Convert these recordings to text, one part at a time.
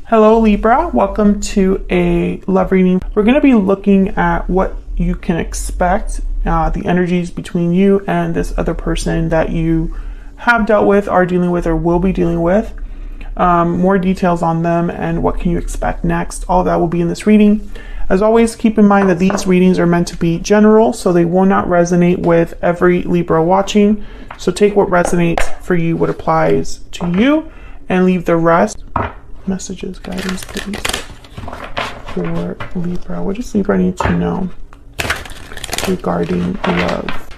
Hello Libra, welcome to a love reading. We're going to be looking at what you can expect, the energies between you and this other person that you have dealt with, are dealing with, or will be dealing with. More details on them and what can you expect next. All of that will be in this reading. As always, keep in mind that these readings are meant to be general, so they will not resonate with every Libra watching. So take what resonates for you, what applies to you, and leave the rest. Messages, guidance, please, for Libra. What does Libra need to know regarding love?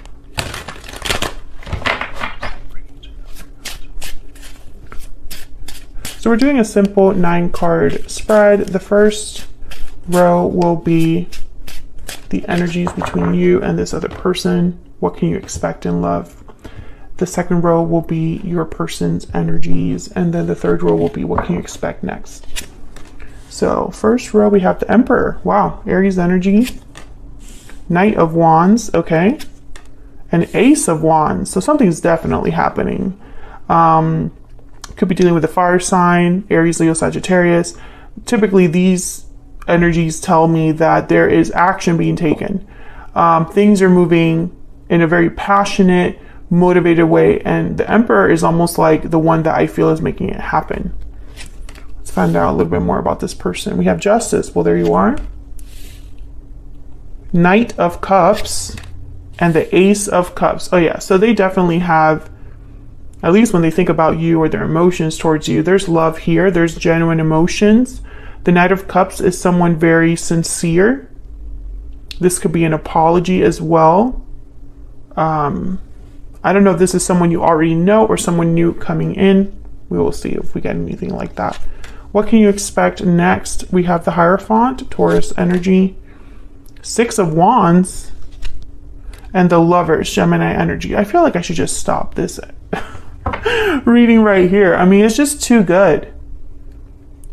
So we're doing a simple 9-card spread. The first row will be the energies between you and this other person. What can you expect in love? The second row will be your person's energies, and then the third row will be what can you expect next. So first row, we have the Emperor. Wow, Aries energy. Knight of Wands, okay. An Ace of Wands, so something's definitely happening. Could be dealing with a fire sign, Aries, Leo, Sagittarius. Typically these energies tell me that there is action being taken. Things are moving in a very passionate, motivated way, and the Emperor is almost like the one that I feel is making it happen. Let's find out a little bit more about this person. We have Justice. Well, there you are. Knight of Cups and the Ace of Cups. Oh yeah, so they definitely have, at least when they think about you or their emotions towards you, there's love here. There's genuine emotions. The Knight of Cups is someone very sincere. This could be an apology as well. I don't know if this is someone you already know or someone new coming in. We will see if we get anything like that. What can you expect next? We have the Hierophant, Taurus energy, 6 of Wands, and the Lovers, Gemini energy. I feel like I should just stop this reading right here. I mean, it's just too good.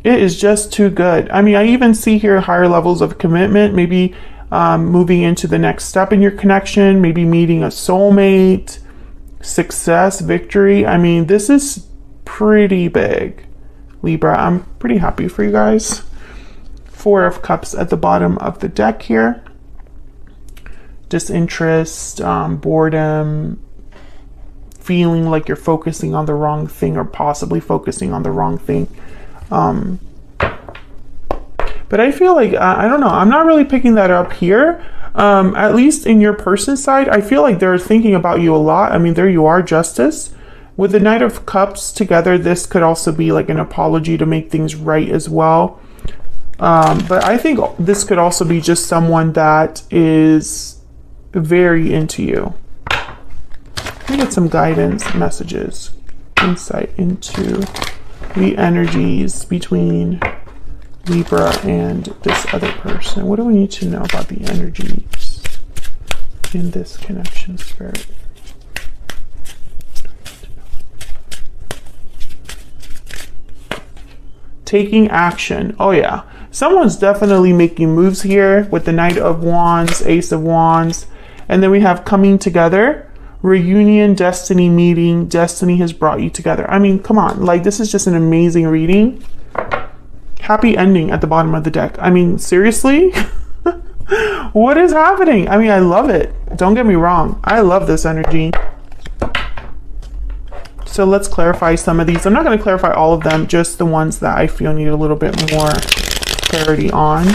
It is just too good. I mean, I even see here higher levels of commitment, maybe moving into the next step in your connection, maybe meeting a soulmate, success, victory. I mean, this is pretty big, Libra. I'm pretty happy for you guys. 4 of Cups at the bottom of the deck here. Disinterest, boredom, feeling like you're focusing on the wrong thing or possibly focusing on the wrong thing. But I feel like, I don't know, I'm not really picking that up here. At least in your person's side, I feel like they're thinking about you a lot. I mean, there you are, Justice. With the Knight of Cups together, this could also be like an apology to make things right as well. But I think this could also be just someone that is very into you. Let me get some guidance, messages, insight into the energies between Libra and this other person. What do we need to know about the energies in this connection, Spirit? Taking action. Oh yeah, someone's definitely making moves here with the Knight of Wands, Ace of Wands, and then we have coming together, reunion, destiny meeting. Destiny has brought you together. I mean, come on, like this is just an amazing reading. Happy ending at the bottom of the deck. I mean, seriously? What is happening? I mean, I love it. Don't get me wrong. I love this energy. So let's clarify some of these. I'm not going to clarify all of them, just the ones that I feel need a little bit more clarity on.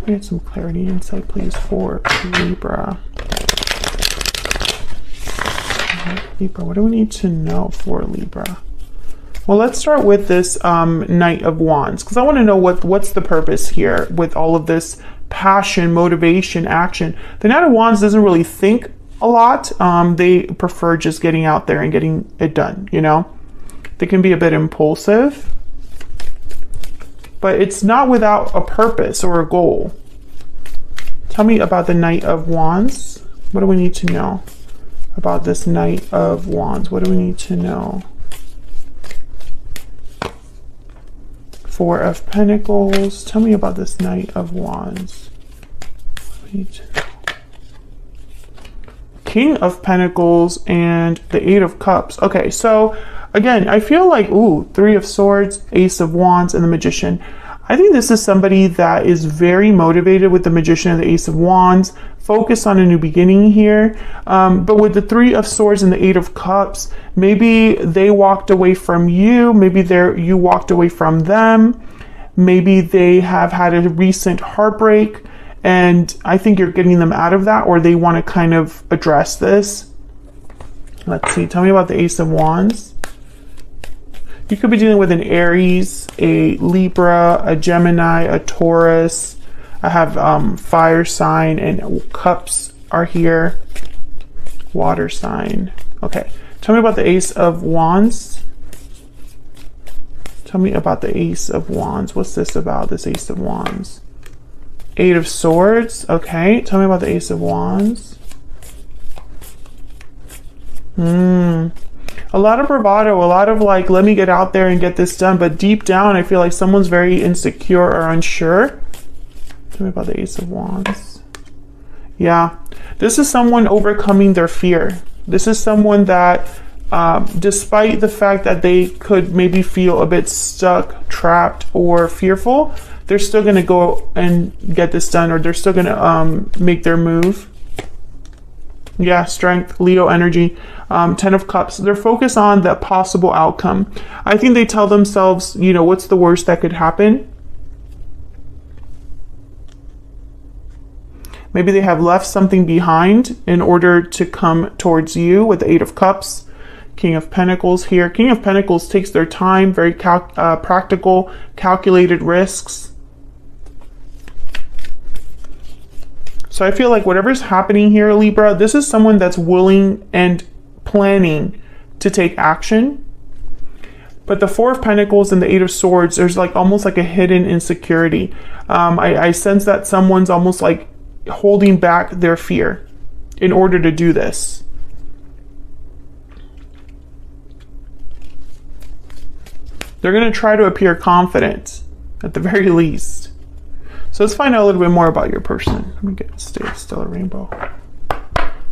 We get some clarity insight, please, for Libra. Libra, what do we need to know for Libra? Well, let's start with this Knight of Wands, because I want to know what's the purpose here with all of this passion, motivation, action. The Knight of Wands doesn't really think a lot. They prefer just getting out there and getting it done, you know? They can be a bit impulsive, but it's not without a purpose or a goal. Tell me about the Knight of Wands. What do we need to know about this Knight of Wands? What do we need to know? 4 of Pentacles. Tell me about this Knight of Wands. King of Pentacles and the 8 of Cups. Okay, so Again, I feel like, ooh, Three of Swords, Ace of Wands, and the Magician. I think this is somebody that is very motivated with the Magician and the Ace of Wands, focused on a new beginning here. But with the Three of Swords and the Eight of Cups, maybe they walked away from you. Maybe you walked away from them. Maybe they have had a recent heartbreak, and I think you're getting them out of that, or they want to kind of address this. Let's see. Tell me about the Ace of Wands. You could be dealing with an Aries, a Libra, a Gemini, a Taurus. I have fire sign, and cups are here. Water sign. Okay. Tell me about the Ace of Wands. Tell me about the Ace of Wands. What's this about, this Ace of Wands? Eight of Swords. Okay. Tell me about the Ace of Wands. A lot of bravado, a lot of like, let me get out there and get this done. But deep down, I feel like someone's very insecure or unsure. Tell me about the Ace of Wands. Yeah, this is someone overcoming their fear. This is someone that, despite the fact that they could maybe feel a bit stuck, trapped, or fearful, they're still going to go and get this done, or they're still going to make their move. Yeah, strength, Leo energy, 10 of Cups. They're focused on the possible outcome. I think they tell themselves, you know, what's the worst that could happen? Maybe they have left something behind in order to come towards you with the Eight of Cups. King of Pentacles here. King of Pentacles takes their time, very practical, calculated risks. So I feel like whatever's happening here, Libra, this is someone that's willing and planning to take action. But the Four of Pentacles and the Eight of Swords, there's like almost like a hidden insecurity. I sense that someone's almost like holding back their fear in order to do this. They're going to try to appear confident at the very least. So let's find out a little bit more about your person. Let me get Stellar Rainbow.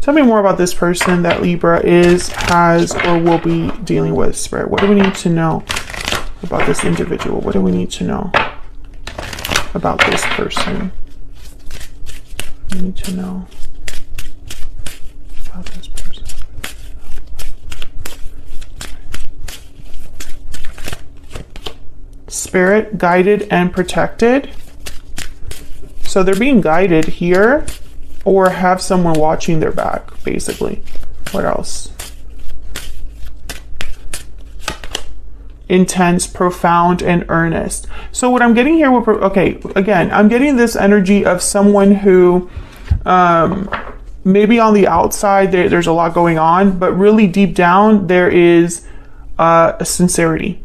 Tell me more about this person that Libra is, has, or will be dealing with, Spirit. What do we need to know about this individual? What do we need to know about this person? We need to know about this person. Spirit, guided and protected. So they're being guided here, or have someone watching their back, basically. What else? Intense, profound, and earnest. So what I'm getting here, okay, again, I'm getting this energy of someone who maybe on the outside there's a lot going on, but really deep down there is a sincerity.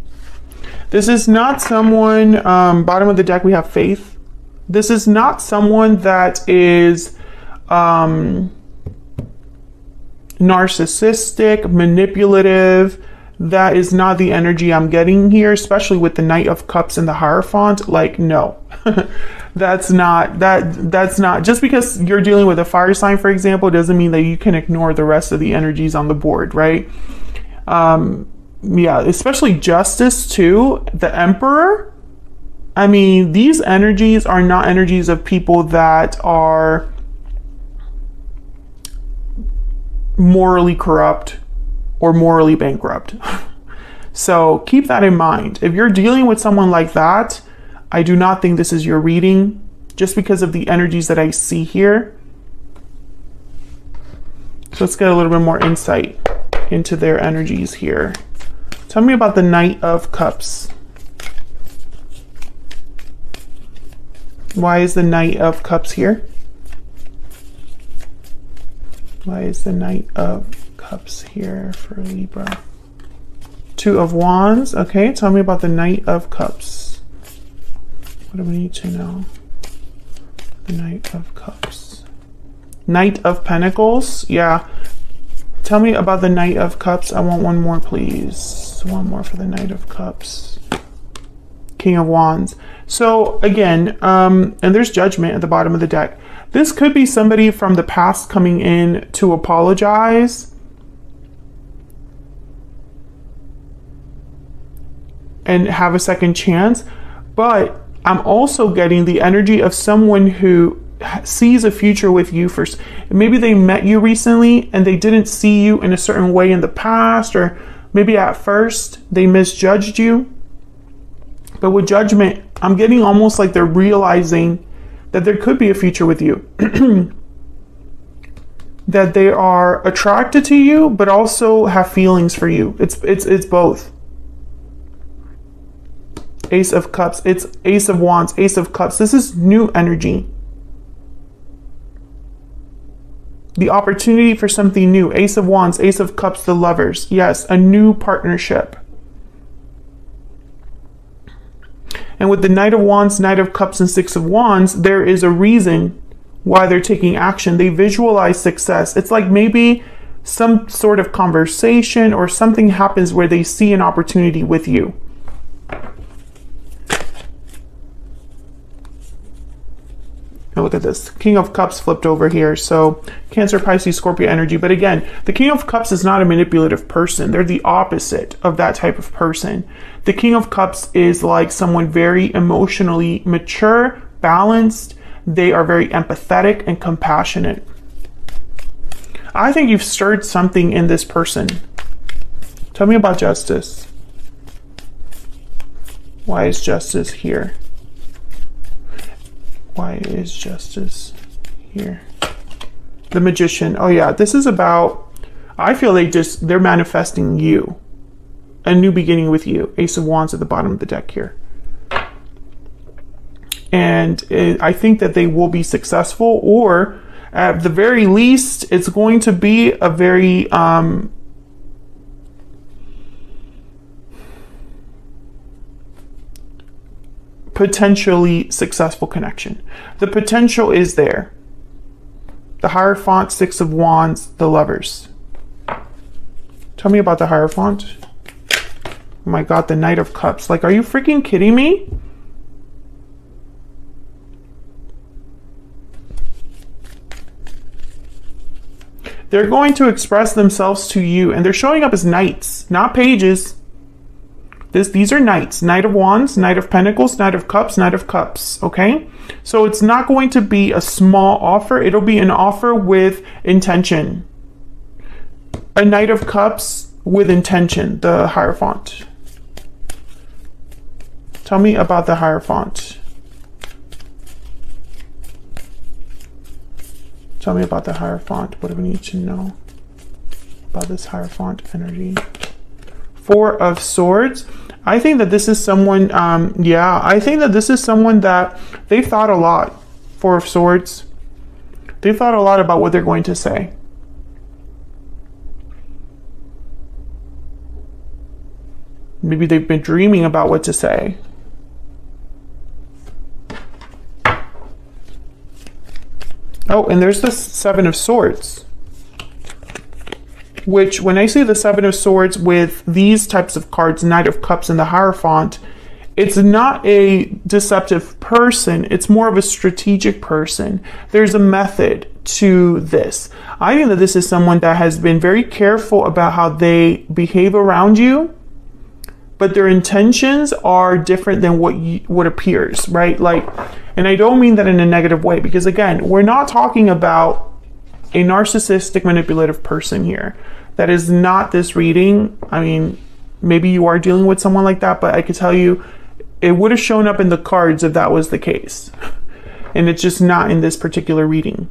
This is not someone, bottom of the deck we have Faith. This is not someone that is narcissistic, manipulative. That is not the energy I'm getting here, especially with the Knight of Cups and the Hierophant. Like, no, that's not, just because you're dealing with a fire sign, for example, doesn't mean that you can ignore the rest of the energies on the board, right? Yeah, especially Justice too, the Emperor. I mean, these energies are not energies of people that are morally corrupt or morally bankrupt. So keep that in mind. If you're dealing with someone like that, I do not think this is your reading, just because of the energies that I see here. So let's get a little bit more insight into their energies here. Tell me about the Knight of Cups. Why is the Knight of Cups here? Why is the Knight of Cups here for Libra? Two of Wands. Okay, tell me about the Knight of Cups. What do we need to know? The Knight of Cups. Knight of Pentacles. Yeah. Tell me about the Knight of Cups. I want one more, please. One more for the Knight of Cups. King of Wands. So again, and there's Judgment at the bottom of the deck. This could be somebody from the past coming in to apologize. and have a second chance. But I'm also getting the energy of someone who sees a future with you first. Maybe they met you recently and they didn't see you in a certain way in the past, or maybe at first they misjudged you. But with Judgment, I'm getting almost like they're realizing that there could be a future with you. That they are attracted to you, but also have feelings for you. It's both. Ace of Cups, it's Ace of Wands, Ace of Cups. This is new energy. The opportunity for something new. Ace of Wands, Ace of Cups, the Lovers. Yes, a new partnership. And with the Knight of Wands, Knight of Cups, and Six of Wands, there is a reason why they're taking action. They visualize success. It's like maybe some sort of conversation or something happens where they see an opportunity with you. Now look at this. King of Cups flipped over here. So Cancer, Pisces, Scorpio energy. But again, the King of Cups is not a manipulative person. They're the opposite of that type of person. The King of Cups is like someone very emotionally mature, balanced. They are very empathetic and compassionate. I think you've stirred something in this person. Tell me about Justice. Why is Justice here? Why is Justice here? The Magician. Oh yeah, this is about, I feel they're manifesting you. A new beginning with you. Ace of Wands at the bottom of the deck here. And I think that they will be successful, or at the very least, it's going to be a very potentially successful connection. The potential is there. The Hierophant, Six of Wands, the Lovers. Tell me about the Hierophant. Oh my God, the Knight of Cups. Like, are you freaking kidding me? They're going to express themselves to you, and they're showing up as knights, not pages. These are knights. Knight of Wands, Knight of Pentacles, Knight of Cups, Knight of Cups, okay? So it's not going to be a small offer. It'll be an offer with intention. A Knight of Cups with intention, the Hierophant. Tell me about the Hierophant. Tell me about the Hierophant. What do we need to know about this Hierophant energy? Four of Swords. I think that this is someone, I think that this is someone that they've thought a lot. Four of Swords. They've thought a lot about what they're going to say. Maybe they've been dreaming about what to say. Oh, and there's the Seven of Swords. Which, when I see the Seven of Swords with these types of cards, Knight of Cups and the Hierophant, it's not a deceptive person. It's more of a strategic person. There's a method to this. I think that this is someone that has been very careful about how they behave around you, but their intentions are different than what appears, right? Like, and I don't mean that in a negative way, because again, we're not talking about a narcissistic, manipulative person here. That is not this reading. I mean, maybe you are dealing with someone like that, but I could tell you it would have shown up in the cards if that was the case. And it's just not in this particular reading.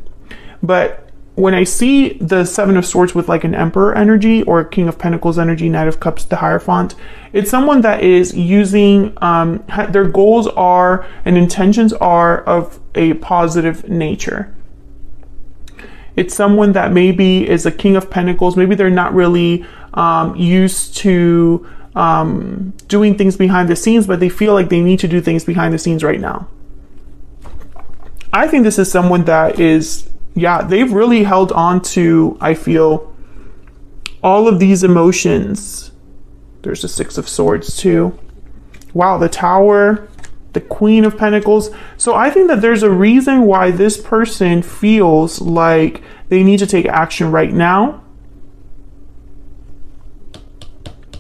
But when I see the Seven of Swords with like an Emperor energy or King of Pentacles energy, Knight of Cups, the Hierophant, it's someone that is using, their goals are and intentions are of a positive nature. It's someone that maybe is a King of Pentacles. Maybe they're not really used to doing things behind the scenes, but they feel like they need to do things behind the scenes right now. I think this is someone that is, they've really held on to, I feel, all of these emotions. There's the Six of Swords too. Wow, the Tower, the Queen of Pentacles. So I think that there's a reason why this person feels like they need to take action right now.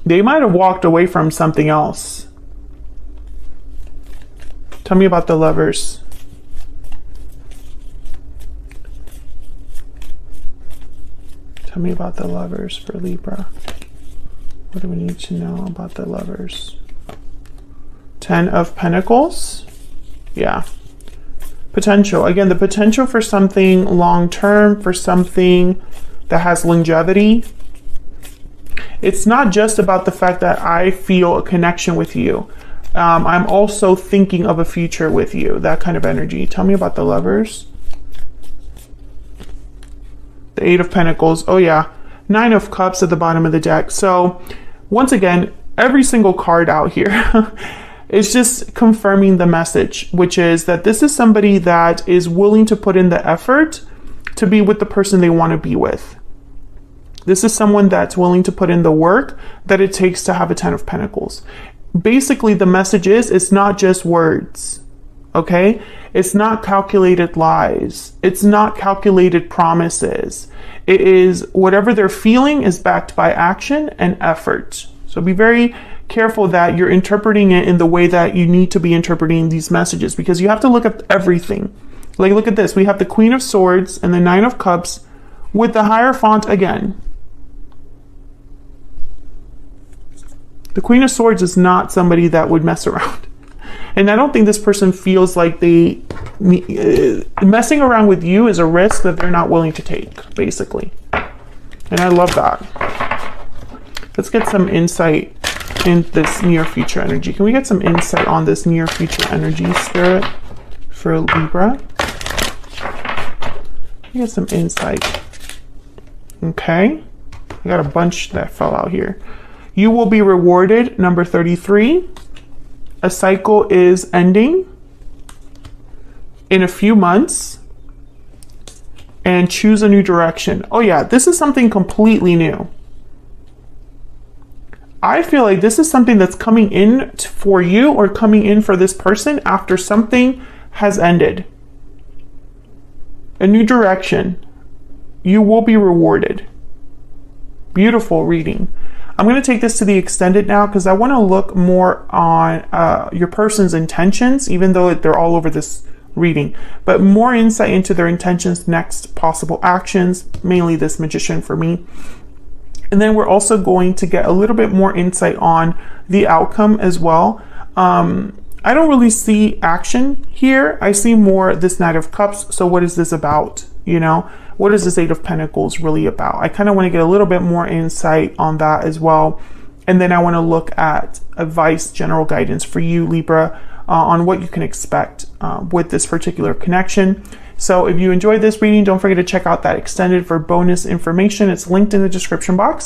They might have walked away from something else Tell me about the Lovers. Tell me about the Lovers for Libra. What do we need to know about the Lovers? 10 of Pentacles. Yeah. Potential. Again, the potential for something long-term, for something that has longevity. It's not just about the fact that I feel a connection with you. I'm also thinking of a future with you. That kind of energy. Tell me about the Lovers. The 8 of Pentacles. Oh yeah. 9 of Cups at the bottom of the deck. So once again, every single card out here is just confirming the message, which is that this is somebody that is willing to put in the effort to be with the person they want to be with. This is someone that's willing to put in the work that it takes to have a 10 of Pentacles. Basically, the message is it's not just words, okay? It's not calculated lies. It's not calculated promises. It is whatever they're feeling is backed by action and effort. So be very careful that you're interpreting it in the way that you need to be interpreting these messages, because you have to look at everything. Like, look at this. We have the Queen of Swords and the 9 of Cups with the Hierophant again. The Queen of Swords is not somebody that would mess around. And I don't think this person feels like messing around with you is a risk that they're not willing to take, basically. And I love that. Let's get some insight in this near future energy. Can we get some insight on this near future energy, Spirit, for Libra? Get some insight. Okay. I got a bunch that fell out here. You will be rewarded, number 33. A cycle is ending in a few months, and choose a new direction. Oh yeah, this is something completely new. I feel like this is something that's coming in for you or coming in for this person after something has ended. A new direction. You will be rewarded. Beautiful reading. I'm going to take this to the extended now because I want to look more on your person's intentions, even though they're all over this reading, but more insight into their intentions, next possible actions, mainly this Magician for me. And then we're also going to get a little bit more insight on the outcome as well. I don't really see action here. I see more this Knight of Cups. So what is this about? You know, what is this 8 of Pentacles really about? I kind of want to get a little bit more insight on that as well. And then I want to look at advice, general guidance for you, Libra, on what you can expect with this particular connection. So if you enjoyed this reading, don't forget to check out that extended for bonus information. It's linked in the description box.